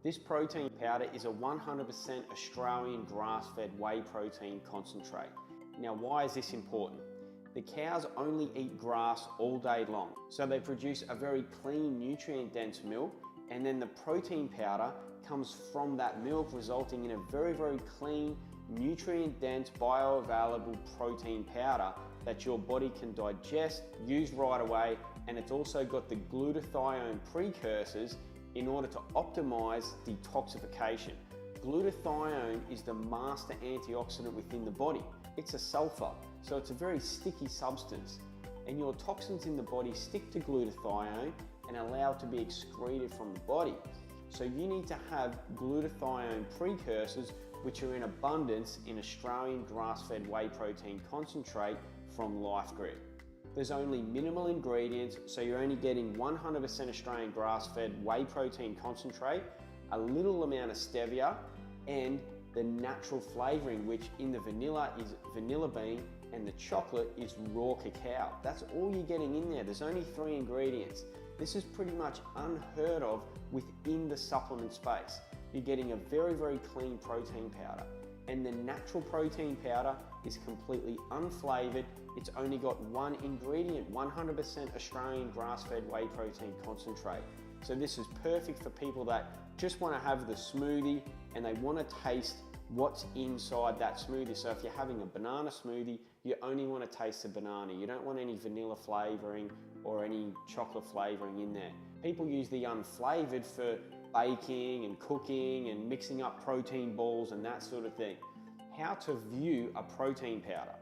This protein powder is a 100% Australian grass-fed whey protein concentrate. Now, why is this important? The cows only eat grass all day long, so they produce a very clean, nutrient-dense milk, and then the protein powder comes from that milk, resulting in a very, very clean, nutrient-dense, bioavailable protein powder that your body can digest, use right away, and it's also got the glutathione precursors in order to optimize detoxification. Glutathione is the master antioxidant within the body. It's a sulfur, so it's a very sticky substance. And your toxins in the body stick to glutathione and allow it to be excreted from the body. So you need to have glutathione precursors, which are in abundance in Australian grass-fed whey protein concentrate from Grip. There's only minimal ingredients, so you're only getting 100% Australian grass-fed whey protein concentrate, a little amount of stevia, and the natural flavoring, which in the vanilla is vanilla bean and the chocolate is raw cacao. That's all you're getting in there. There's only 3 ingredients. This is pretty much unheard of within the supplement space. You're getting a very, very clean protein powder. And the natural protein powder is completely unflavored. It's only got 1 ingredient, 100% Australian grass-fed whey protein concentrate. So this is perfect for people that just want to have the smoothie and they want to taste what's inside that smoothie. So if you're having a banana smoothie, you only want to taste the banana. You don't want any vanilla flavoring or any chocolate flavoring in there. People use the unflavored for baking and cooking and mixing up protein balls and that sort of thing. How to view a protein powder.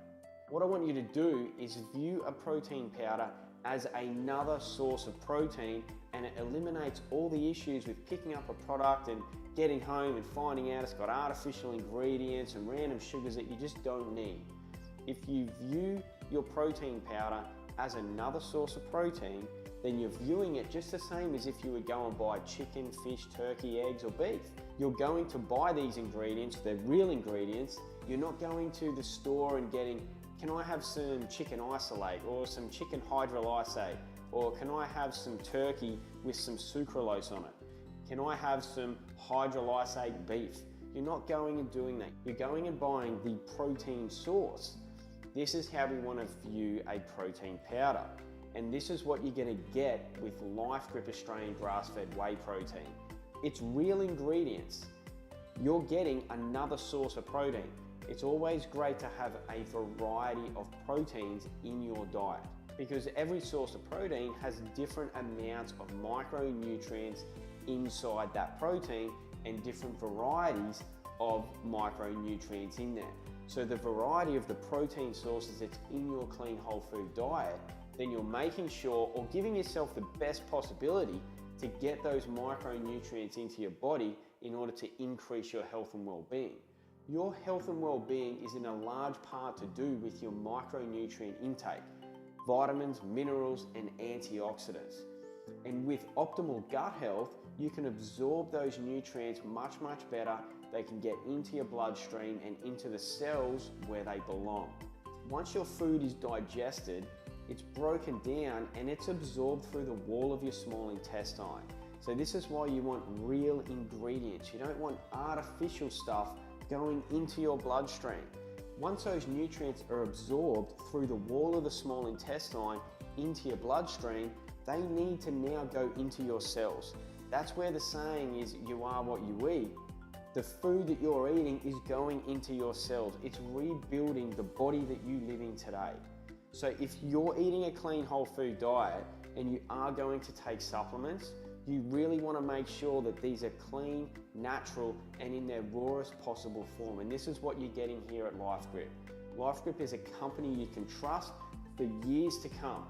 What I want you to do is view a protein powder as another source of protein, and it eliminates all the issues with picking up a product and getting home and finding out it's got artificial ingredients and random sugars that you just don't need. If you view your protein powder as another source of protein, then you're viewing it just the same as if you would go and buy chicken, fish, turkey, eggs, or beef. You're going to buy these ingredients, they're real ingredients. You're not going to the store and getting, can I have some chicken isolate or some chicken hydrolysate? Or can I have some turkey with some sucralose on it? Can I have some hydrolysate beef? You're not going and doing that. You're going and buying the protein source. This is how we want to view a protein powder. And this is what you're going to get with Grip Australian grass-fed whey protein. It's real ingredients. You're getting another source of protein. It's always great to have a variety of proteins in your diet because every source of protein has different amounts of micronutrients inside that protein and different varieties of micronutrients in there. So the variety of the protein sources that's in your clean whole food diet, then you're making sure or giving yourself the best possibility to get those micronutrients into your body in order to increase your health and well-being. Your health and well-being is in a large part to do with your micronutrient intake, vitamins, minerals, and antioxidants. And with optimal gut health, you can absorb those nutrients much, much better. They can get into your bloodstream and into the cells where they belong. Once your food is digested, it's broken down and it's absorbed through the wall of your small intestine. So this is why you want real ingredients. You don't want artificial stuff going into your bloodstream. Once those nutrients are absorbed through the wall of the small intestine into your bloodstream, they need to now go into your cells. That's where the saying is, you are what you eat. The food that you're eating is going into your cells. It's rebuilding the body that you live in today. So if you're eating a clean whole food diet and you are going to take supplements, you really want to make sure that these are clean, natural, and in their rawest possible form. And this is what you're getting here at Grip. Grip is a company you can trust for years to come.